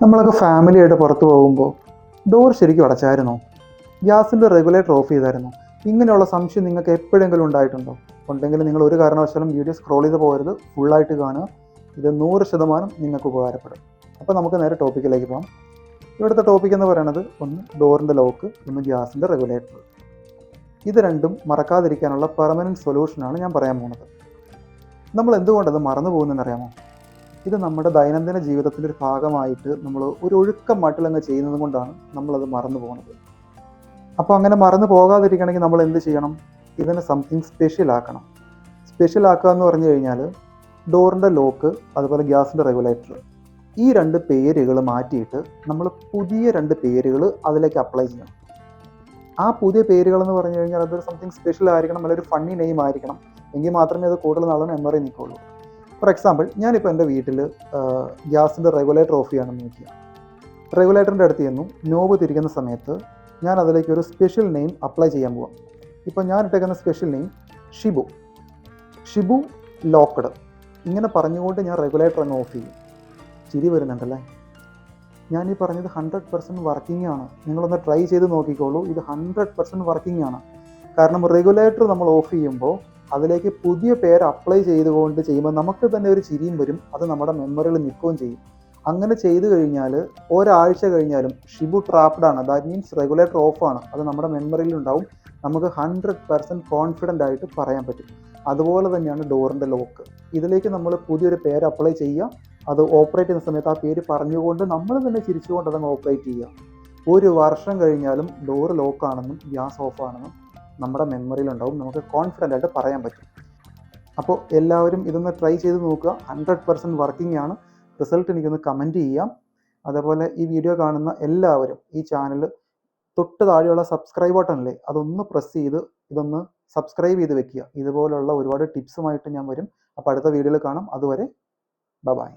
നമ്മളൊക്കെ ഫാമിലിയായിട്ട് പുറത്ത് പോകുമ്പോൾ ഡോർ ശരിക്കും അടച്ചായിരുന്നോ? ഗ്യാസിൻ്റെ റെഗുലേറ്റർ ഓഫ് ചെയ്തായിരുന്നോ? ഇങ്ങനെയുള്ള സംശയം നിങ്ങൾക്ക് എപ്പോഴെങ്കിലും ഉണ്ടായിട്ടുണ്ടോ? ഉണ്ടെങ്കിൽ നിങ്ങൾ ഒരു കാരണവശാലും വീഡിയോ സ്ക്രോൾ ചെയ്ത് പോകരുത്, ഫുള്ളായിട്ട് കാണുക. ഇത് 100% നിങ്ങൾക്ക് ഉപകാരപ്പെടും. അപ്പോൾ നമുക്ക് നേരെ ടോപ്പിക്കിലേക്ക് പോകാം. ഇവിടുത്തെ ടോപ്പിക് എന്ന് പറയുന്നത് ഒന്ന് ഡോറിൻ്റെ ലോക്ക്, ഒന്ന് ഗ്യാസിൻ്റെ റെഗുലേറ്റർ. ഇത് രണ്ടും മറക്കാതിരിക്കാനുള്ള പെർമനൻറ്റ് സൊല്യൂഷനാണ് ഞാൻ പറയാൻ പോകുന്നത്. നമ്മൾ എന്തുകൊണ്ടത് മറന്നു പോകുന്നതെന്നറിയാമോ? ഇത് നമ്മുടെ ദൈനംദിന ജീവിതത്തിൻ്റെ ഒരു ഭാഗമായിട്ട് നമ്മൾ ഒരു ഒഴുക്കം മട്ടിലങ്ങ് ചെയ്യുന്നത് കൊണ്ടാണ് നമ്മളത് മറന്നു പോകുന്നത്. അപ്പോൾ അങ്ങനെ മറന്നു പോകാതിരിക്കണമെങ്കിൽ നമ്മൾ എന്ത് ചെയ്യണം? ഇതിനെ സംതിങ് സ്പെഷ്യൽ ആക്കണം. സ്പെഷ്യൽ ആക്കുക എന്ന് പറഞ്ഞു കഴിഞ്ഞാൽ ഡോറിൻ്റെ ലോക്ക്, അതുപോലെ ഗ്യാസിൻ്റെ റെഗുലേറ്റർ, ഈ രണ്ട് പേരുകൾ മാറ്റിയിട്ട് നമ്മൾ പുതിയ രണ്ട് പേരുകൾ അതിലേക്ക് അപ്ലൈ ചെയ്യണം. ആ പുതിയ പേരുകളെന്ന് പറഞ്ഞു കഴിഞ്ഞാൽ അതൊരു സംതിങ് സ്പെഷ്യൽ ആയിരിക്കണം, അല്ലെങ്കിൽ ഒരു ഫണ്ണി നെയിം ആയിരിക്കണം. എങ്കിൽ മാത്രമേ അത് കൂടുതൽ നാൾ മെമ്മറി നിൽക്കുള്ളൂ. ഫോർ എക്സാമ്പിൾ, ഞാനിപ്പോൾ എൻ്റെ വീട്ടിൽ ഗ്യാസിൻ്റെ റെഗുലേറ്റർ ഓഫ് ചെയ്യണമെന്ന് നോക്കിയ റെഗുലേറ്ററിൻ്റെ അടുത്ത് ചെന്നു നോബ് തിരിക്കുന്ന സമയത്ത് ഞാൻ അതിലേക്ക് ഒരു സ്പെഷ്യൽ നെയിം അപ്ലൈ ചെയ്യാൻ പോവാം. ഇപ്പോൾ ഞാൻ ഇട്ടേക്കുന്ന സ്പെഷ്യൽ നെയിം ഷിബു ലോക്ക്ഡ്. ഇങ്ങനെ പറഞ്ഞുകൊണ്ട് ഞാൻ റെഗുലേറ്റർ അങ്ങ് ഓഫ് ചെയ്യും. ചിരി വരുന്നുണ്ടല്ലേ? ഞാൻ ഈ പറഞ്ഞത് 100% വർക്കിംഗ് ആണ്. നിങ്ങളൊന്ന് ട്രൈ ചെയ്ത് നോക്കിക്കോളൂ. ഇത് 100% വർക്കിംഗ് ആണ്. കാരണം റെഗുലേറ്റർ നമ്മൾ ഓഫ് ചെയ്യുമ്പോൾ അതിലേക്ക് പുതിയ പേര് അപ്ലൈ ചെയ്തുകൊണ്ട് ചെയ്യുമ്പോൾ നമുക്ക് തന്നെ ഒരു ചിരിയും വരും. അത് നമ്മുടെ മെമ്മറിയിൽ നിൽക്കുകയും ചെയ്യും. അങ്ങനെ ചെയ്തു കഴിഞ്ഞാൽ ഒരാഴ്ച കഴിഞ്ഞാലും ഷിബു ട്രാപ്ഡ് ആണ്, ദാറ്റ് മീൻസ് റെഗുലേറ്റർ ഓഫാണ്, അത് നമ്മുടെ മെമ്മറിയിൽ ഉണ്ടാവും. നമുക്ക് 100% കോൺഫിഡൻ്റ് ആയിട്ട് പറയാൻ പറ്റും. അതുപോലെ തന്നെയാണ് ഡോറിൻ്റെ ലോക്ക്. ഇതിലേക്ക് നമ്മൾ പുതിയൊരു പേര് അപ്ലൈ ചെയ്യുക, അത് ഓപ്പറേറ്റ് ചെയ്യുന്ന സമയത്ത് ആ പേര് പറഞ്ഞുകൊണ്ട് നമ്മൾ തന്നെ ചിരിച്ചുകൊണ്ട് അതങ്ങ് ഓപ്പറേറ്റ് ചെയ്യുക. ഒരു വർഷം കഴിഞ്ഞാലും ഡോറ് ലോക്കാണെന്നും ഗ്യാസ് ഓഫാണെന്നും നമ്മുടെ മെമ്മറിയിലുണ്ടാവും. നമുക്ക് കോൺഫിഡൻ്റ് ആയിട്ട് പറയാൻ പറ്റും. അപ്പോൾ എല്ലാവരും ഇതൊന്ന് ട്രൈ ചെയ്ത് നോക്കുക. 100% വർക്കിംഗ് ആണ്. റിസൾട്ട് എനിക്കൊന്ന് കമൻറ്റ് ചെയ്യാം. അതേപോലെ ഈ വീഡിയോ കാണുന്ന എല്ലാവരും ഈ ചാനൽ തൊട്ട് താഴെയുള്ള സബ്സ്ക്രൈബ് ബട്ടണില്ലേ, അതൊന്ന് പ്രസ് ചെയ്ത് ഇതൊന്ന് സബ്സ്ക്രൈബ് ചെയ്ത് വെക്കുക. ഇതുപോലുള്ള ഒരുപാട് ടിപ്സുമായിട്ട് ഞാൻ വരും. അപ്പോൾ അടുത്ത വീഡിയോയിൽ കാണാം. അതുവരെ ബൈ.